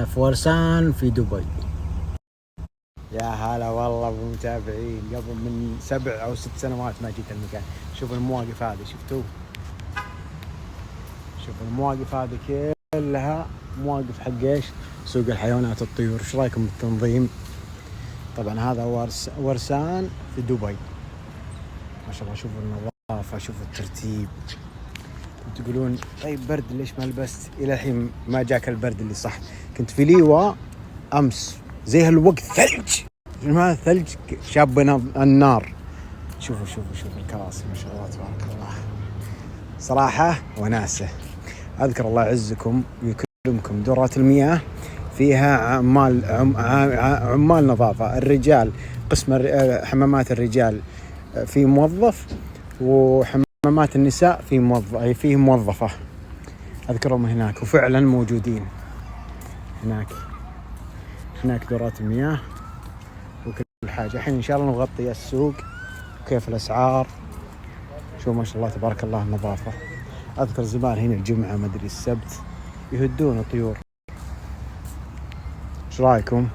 احنا في ورسان في دبي. يا هلا والله بمتابعين، قبل من 7 أو 6 سنوات ما جيت المكان. شوفوا المواقف هذه، شفتوه؟ شوفوا المواقف هذه كلها مواقف حق ايش؟ سوق الحيوانات الطيور. ايش رايكم بالتنظيم؟ طبعا هذا ورسان في دبي، ما شاء الله. شوفوا النظافة، شوفوا الترتيب. تقولون طيب برد ليش ما لبست؟ الى الحين ما جاك البرد اللي صح. كنت في ليوا امس زي هالوقت ثلج، ما ثلج شابنا النار. شوفوا الكراسي ما شاء الله تبارك الله، صراحة وناسة. اذكر الله يعزكم ويكرمكم دورات المياه فيها عمال نظافة. الرجال قسم حمامات الرجال في موظف، وحمامات النساء فيه موظفة. أذكرهم هناك وفعلا موجودين هناك دورات المياه وكل حاجة. الحين إن شاء الله نغطي السوق وكيف الأسعار. شو ما شاء الله تبارك الله النظافة. أذكر زمان هنا الجمعة مدري السبت يهدون الطيور. ايش رايكم؟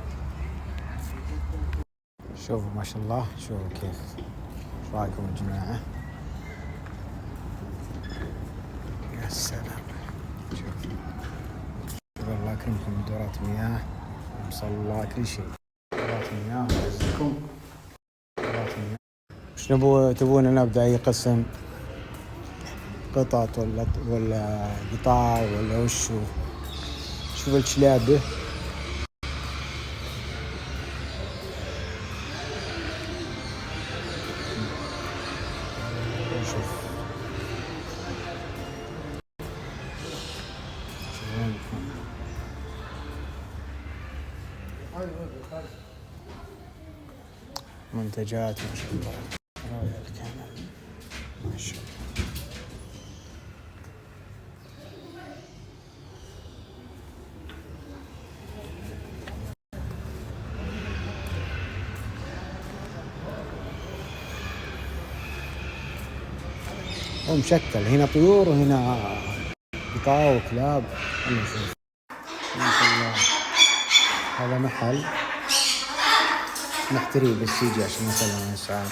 شوفوا ما شاء الله، شوفوا كيف. ايش رايكم يا جماعة؟ يا سلام. شوفوا الله يكرمكم دورات مياه مصلى كل شيء. دورات مياه يعزكم. دورات مياه. وش تبون نبدأ أي قسم؟ قطط ولا قطاع ولا وشو؟ شوف الشلابة. منتجات ما شاء الله. ما شاء الله. ومشكل، هنا طيور وهنا قطاع وكلاب. ما شاء الله. هذا محل نحتريه بس يجي عشان نسأل عن الأسعار.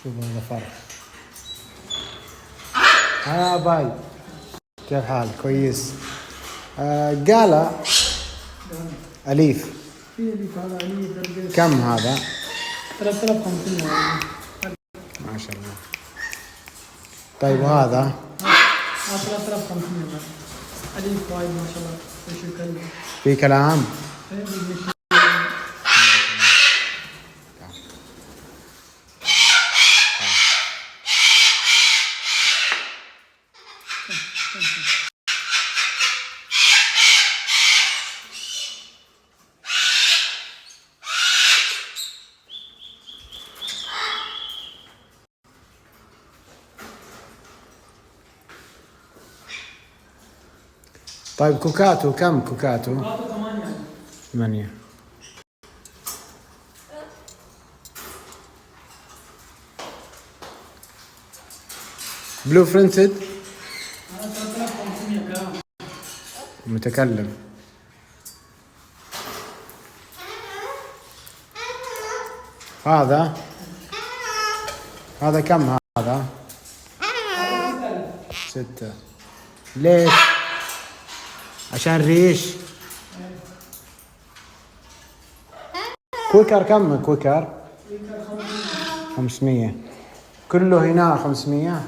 شوفوا هذا فرق. باي، كيف حال؟ كويس. قال أليف. هذا أليف. كم هذا؟ 3500. ما شاء الله. طيب وهذا؟ 3500. أليف وايد ما شاء الله. وش كلام؟ في كلام؟ طيب كوكاتو كم كوكاتو؟ 8. بلو فرنتد 3500 جرام. متكلم. هذا كم هذا؟ 6. ليش؟ عشان ريش. كويكر كم كويكر؟ 500. كله هنا 500.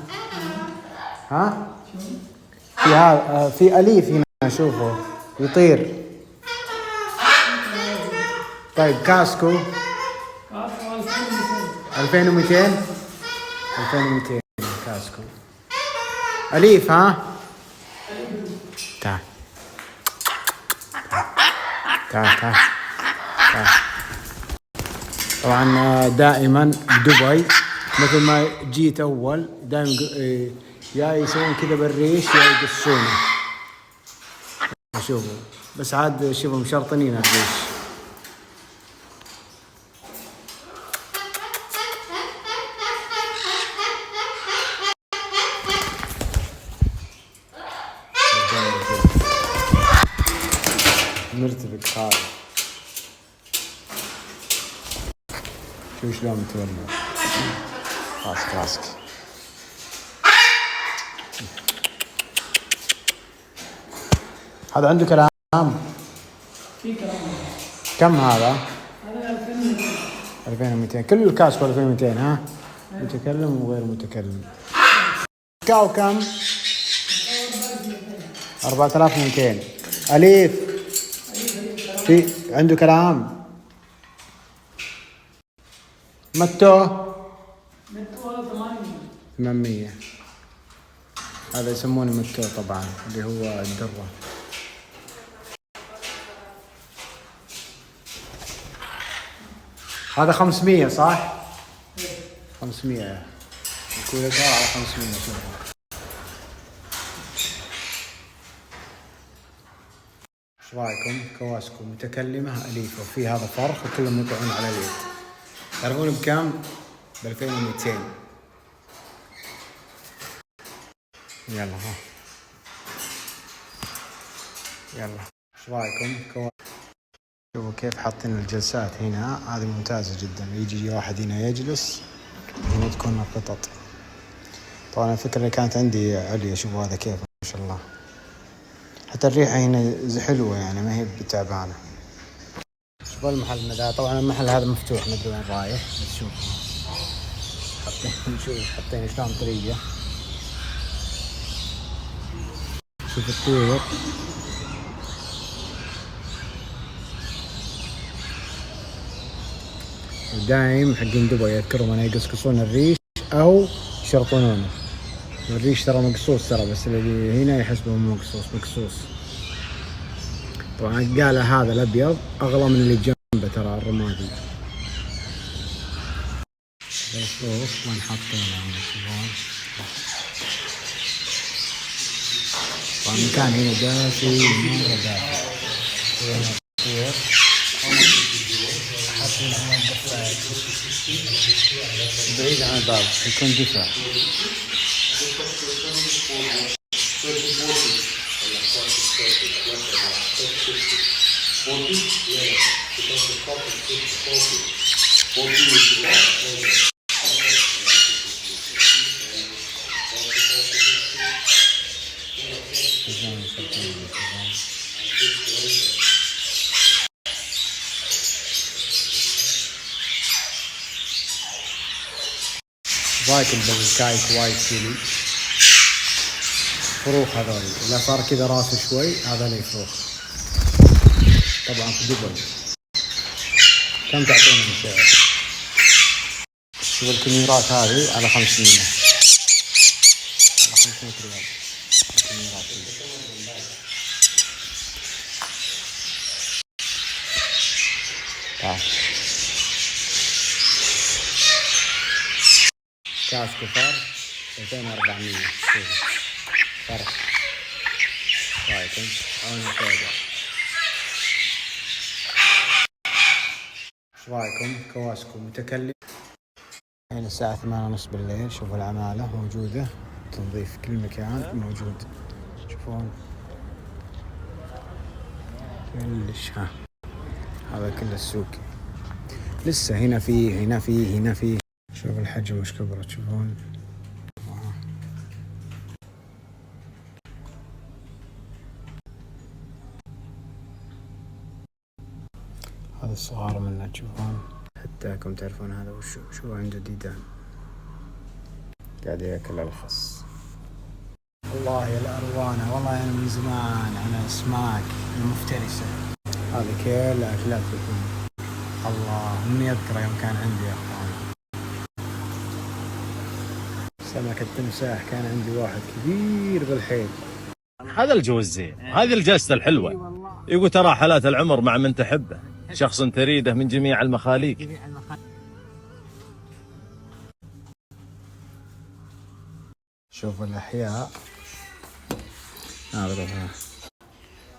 ها؟ في هذا في أليف هنا شوفوا يطير. طيب كاسكو 2200. 2200 كاسكو. أليف ها؟ تعال. طبعا دائما دبي مثل ما جيت اول دائما يا يسوون كذا بالريش يا يقصونه. شوفوا بس عاد شوفوا مشرطنين الريش. مرتبك خالي. شوف شلون متولع. راسك راسك. هذا عنده كلام؟ في كلام. كم هذا؟ هذا 2200. 2200 كل الكاسكو 2200 ها؟ متكلم وغير متكلم. كاو كم؟ 4200. أليف في عنده كلام؟ متو؟ متو هذا 800. 800. هذا يسمونه متو طبعا اللي هو الدرة. هذا 500 صح؟ 500 الكوليكا على 500. ايش رايكم؟ كواسكو متكلمة أليفة وفي هذا فرخ وكلهم يطلعون على اليد. تعرفون بكم؟ ب 2200. يلا ها يلا ايش رايكم؟ شوفوا كيف حاطين الجلسات هنا، هذه ممتازة جدا. يجي واحد هنا يجلس، هنا تكون القطط. طبعا الفكرة اللي كانت عندي عليا. شوفوا هذا كيف ما شاء الله. حتى الريحة هنا حلوة يعني ما هي بتعبانة. شوفوا المحل ذا، طبعا المحل هذا مفتوح ما ادري وين رايح، بس شوف حاطين شلون طريقة. شوف الطيور. دايم حقين دبي يذكرهم انا يقصقصون الريش او يشرطونه. الريش ترى مقصوص ترى، بس اللي هنا يحسبه مقصوص. طبعا قال هذا الابيض اغلى من اللي جنبه ترى الرمادي. شوف وين حاطينه هنا. طبعا المكان هنا دافي مرة دافي. حاطين هنا الدفايات بعيد عن الباب يكون دفع. رايكم بالكايت وايت كيلي فروخ هذول. إذا صار كذا راسه شوي هذا لي فروخ. طبعا في دبي. كم تعطون السعر؟ شوف الكميرات هذه على 500. على 500 ريال الكميرات هذه. تعال كاسكو فرق 2400. شوفوا فرق. رايكم عون الفائدة. ايش رايكم؟ كواسكو متكلم. الحين الساعة 8:30 بالليل. شوفوا العمالة موجودة، تنظيف كل مكان موجود. تشوفون كلش. هذا كله السوق لسه هنا في. شوف الحجم وش كبره تشوفون. هذا الصغار منه تشوفون. حتى كم تعرفون هذا وشو. شو عنده ديدان قاعد ياكل الخس. والله يا الأروانة، والله أنا من زمان أنا أسماك المفترسة هذه كل أكلات تكون. الله مني أذكر يوم كان عندي يا أخوان سمك التمساح. كان عندي واحد كبير بالحيل. هذا الجو الزين، هذه الجلسة الحلوة. يقول ترى حالات العمر مع من تحبه، شخص تريده من جميع المخاليق. شوف الأحياء هذا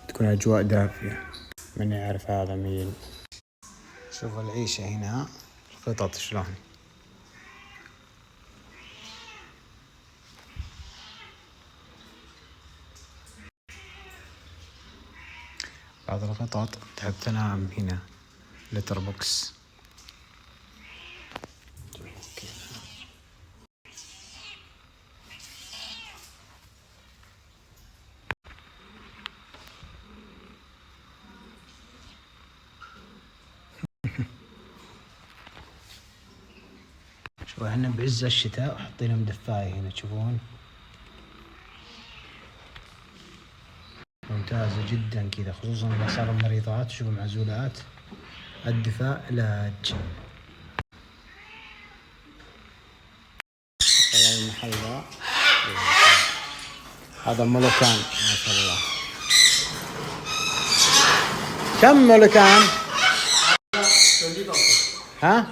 تكون أجواء دافية. من يعرف هذا مين. شوف العيشة هنا القطط شلون. بعض القطط تحب تنام هنا لتر بوكس. شوف احنا بعز الشتاء حاطين دفاية هنا تشوفون، ممتازة جدا كذا، خصوصا إذا صاروا مريضات. شوفوا معزولات، الدفاع علاج. والله المحل ذا هذا ملوكان ما شاء الله. كم ملوكان؟ ها؟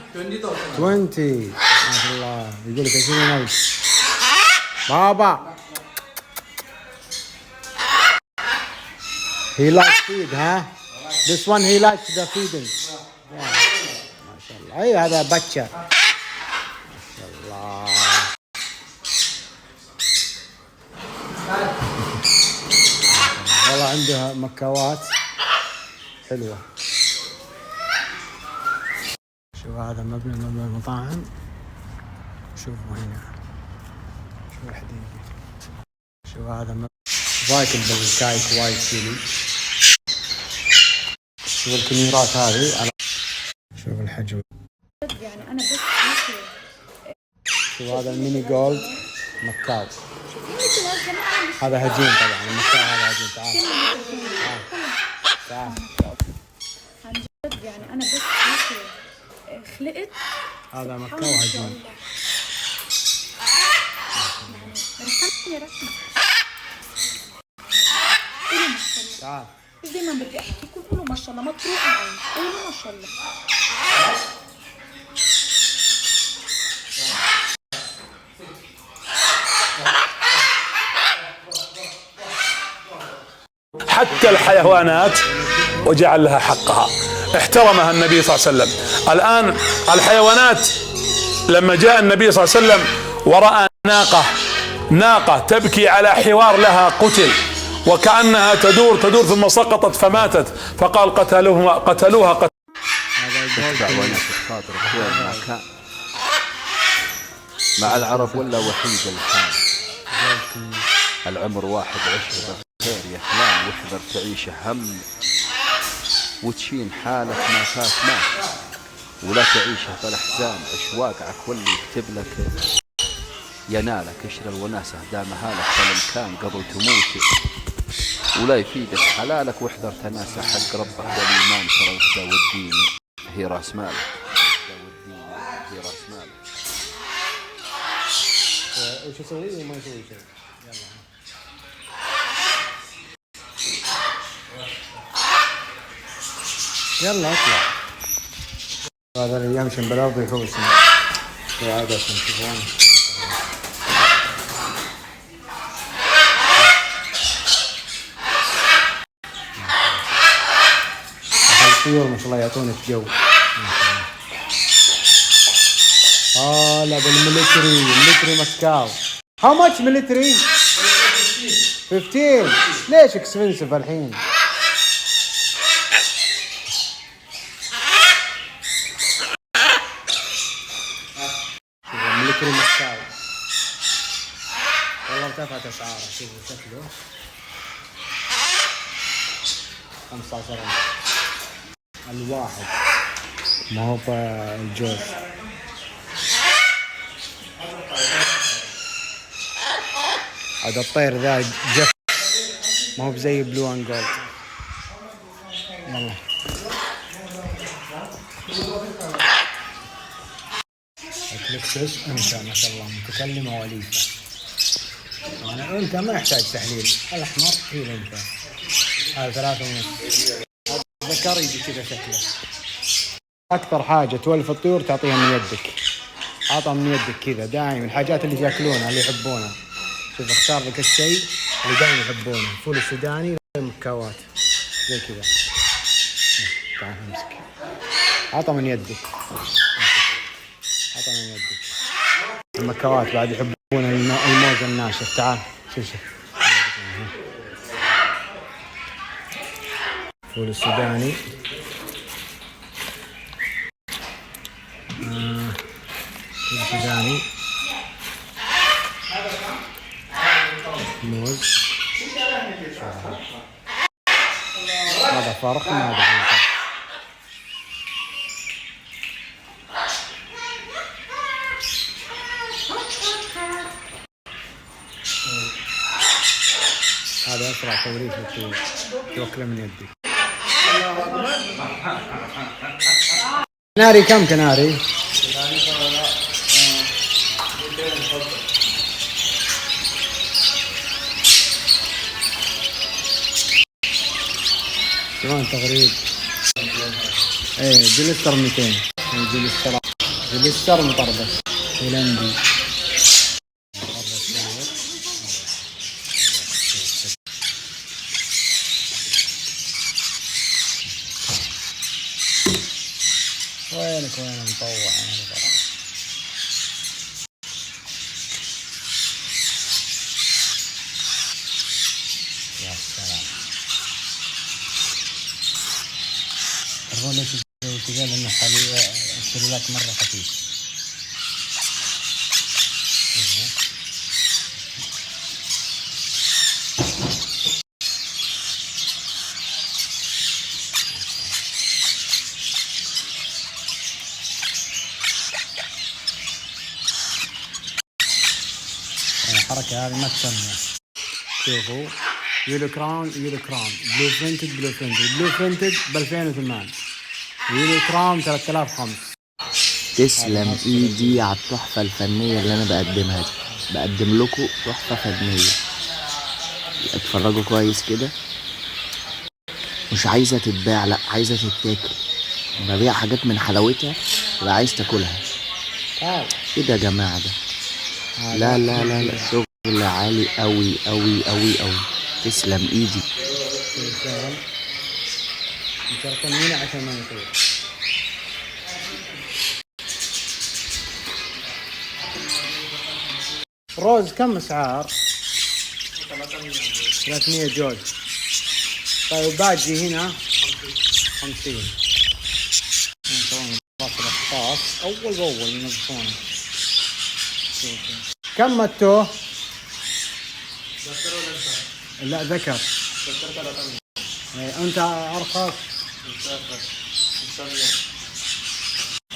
20 ما شاء الله. يقول لك 20,000 بابا. He likes feed, huh? This one he likes the feeding. Yeah. ما شاء الله. أيوة هذا بچة. ما شاء الله. والله عندها مكاوات حلوة. شوف هذا مبنى المطاعم. شوفوا هنا. شوف الحديقة. شوف هذا مبنى. راكب بالكايت وايد فيلي. شوف الكاميرات هذه. شوف الحجم. يعني انا بس شوف هذا الميني جولد مكاو. هذا هجين طبعا، المكاو هذا هجين. تعال عن جد يعني انا بس خلقت. هذا مكاو هجين. رسمني رسمة. تعال. دايما بدي احكي قولوا ما شاء الله، ما تروحوا عين قولوا ما شاء الله. حتى الحيوانات وجعل لها حقها، احترمها النبي صلى الله عليه وسلم. الآن الحيوانات لما جاء النبي صلى الله عليه وسلم ورأى ناقة تبكي على حوار لها قتل، وكأنها تدور ثم سقطت فماتت، فقال قتلوها. مع العرب ولا وحيد الحال، العمر واحد عشره بالخير يا حلال، واحذر تعيش هم وتشين حالك ما فات مات، ولا تعيشه بالاحزان عش واقعك واللي يكتب لك ينالك. اشرى الوناسه دام هالك بالامكان قبل تموت، ولا يفيدك حلالك، واحذر تناسى حق ربك والايمان. ترى الوحده والدين هي راس مالك، هي راس مالك. ايش يسوي وما يسوي شيء. يلا اطلع. هذا اللي يمشي بالارض يفوز عادة. تشوفون الطيور ما شاء الله يعطونك جو. لا بالملتري مكاو. How much military? 15. ليش expensive الحين؟ ملتري مكاو. والله ارتفعت اسعاره. شوفوا شكله 15 الواحد، ما هو بالجوز. هذا الطير ذا جف، ما هو بزي بلو اند جولد. والله اكليكسس انثى ما شاء الله، متكلمه وليفه. انا انثى ما يحتاج تحليل، الاحمر هي الانثى. هذا 3.5. الذكر يجي كذا شكله. اكثر حاجه تولف الطيور تعطيها من يدك. عطها من يدك كذا دائما، الحاجات اللي ياكلونها اللي يحبونها. شوف اختار لك الشيء اللي دائما يحبونه. الفول السوداني مكاوات زي كذا. تعال امسك، عطها من يدك، عطها من يدك. المكاوات بعد يحبون الموز الناشف. تعال شوف الفول السوداني. فول سوداني، موز، هذا فرخ ما هذا فرخ. هذا أسرع توريث توكله من يدي. كناري كم كناري؟ شلون تغريب؟ ايه جلستر 200. جلستر مطربس هولندي. وينك وين مطوع انا بقى. يا سلام. الرول ليش تقول انه السلولات مرة خفيف. الحركة هذه ما تسمى. شوفوا يولو كراون بلو فرنتد بلو فرنتد ب 2008. يولو كراون 3005. تسلم ايدي على التحفة الفنية اللي انا بقدمها دي. بقدم لكم تحفة فنية، اتفرجوا كويس كده. مش عايزة تتباع، لا عايزة تتاكل. ببيع حاجات من حلاوتها يبقى عايز تاكلها. ايه ده يا جماعة ده؟ لا لا لا لا، شغل عالي قوي قوي قوي قوي. تسلم ايدي. نشرطن هنا عشان ما يطير. روز كم اسعار؟ 300 جوز. طيب باجي هنا 50. يسوون الخاص اول باول ينظفونه. كم التو؟ لا ذكر. انت ارخص.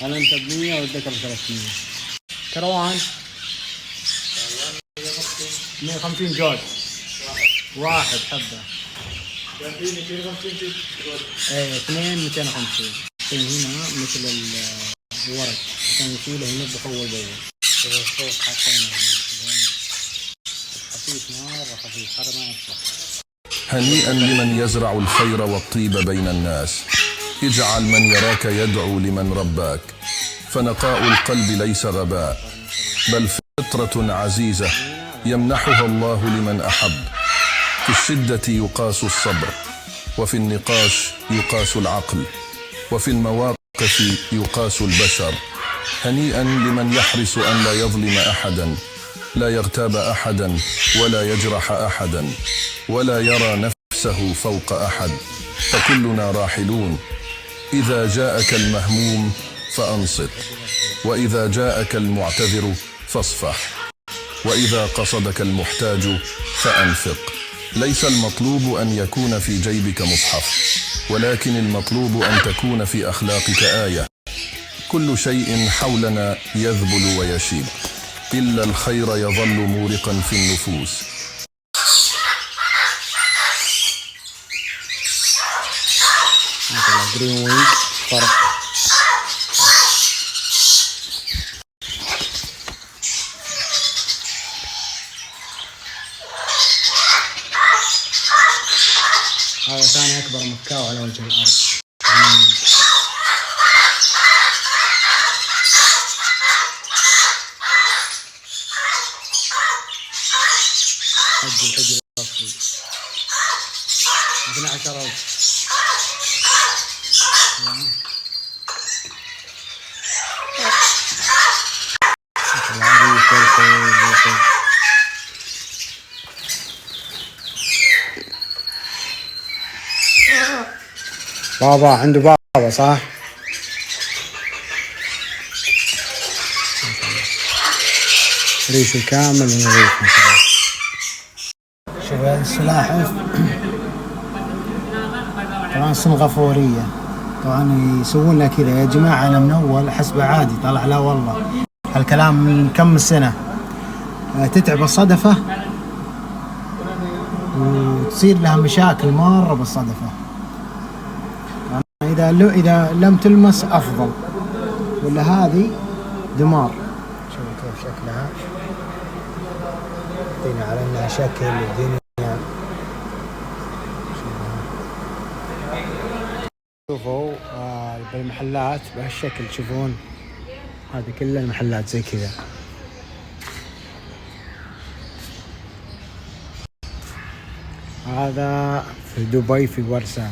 انا انت ب100 والذكر ب300. كروان 150 جوز واحد حبه. ايه 2 250. هنا مثل الورق عشان يشيله ينظف اول باول. الصوت حاطينه خفيف مرة خفيف. هذا ما يصلح. هنيئا لمن يزرع الخير والطيب بين الناس. اجعل من يراك يدعو لمن رباك. فنقاء القلب ليس غباء، بل فطرة عزيزة يمنحها الله لمن أحب. في الشدة يقاس الصبر، وفي النقاش يقاس العقل، وفي المواقف يقاس البشر. هنيئا لمن يحرص أن لا يظلم أحدا، لا يغتاب أحدا، ولا يجرح أحدا، ولا يرى نفسه فوق أحد. فكلنا راحلون. إذا جاءك المهموم فأنصت، وإذا جاءك المعتذر فاصفح، وإذا قصدك المحتاج فأنفق. ليس المطلوب أن يكون في جيبك مصحف، ولكن المطلوب أن تكون في أخلاقك آية. كل شيء حولنا يذبل ويشيب، إلا الخير يظل مورقا في النفوس. جرين وينج فرق. هذا ثاني أكبر مكاو على وجه الأرض. حجي الأصلي 12 بابا عنده بابا صح؟ ريشه كامل ونظيف ما شاء الله. شوف هذا السلاحف طبعا سنغافورية، طبعا يسوون لها كذا يا جماعة. أنا من أول أحسبه عادي، طلع لا والله هالكلام من كم سنة. تتعب الصدفة وتصير لها مشاكل مرة بالصدفة. إذا لم تلمس أفضل، ولا هذه دمار. شوفوا كيف شكلها، يعطينا على انها شكل الدنيا. شوفوا بالمحلات بهالشكل، تشوفون هذه كلها المحلات زي كذا. هذا في دبي في ورسان.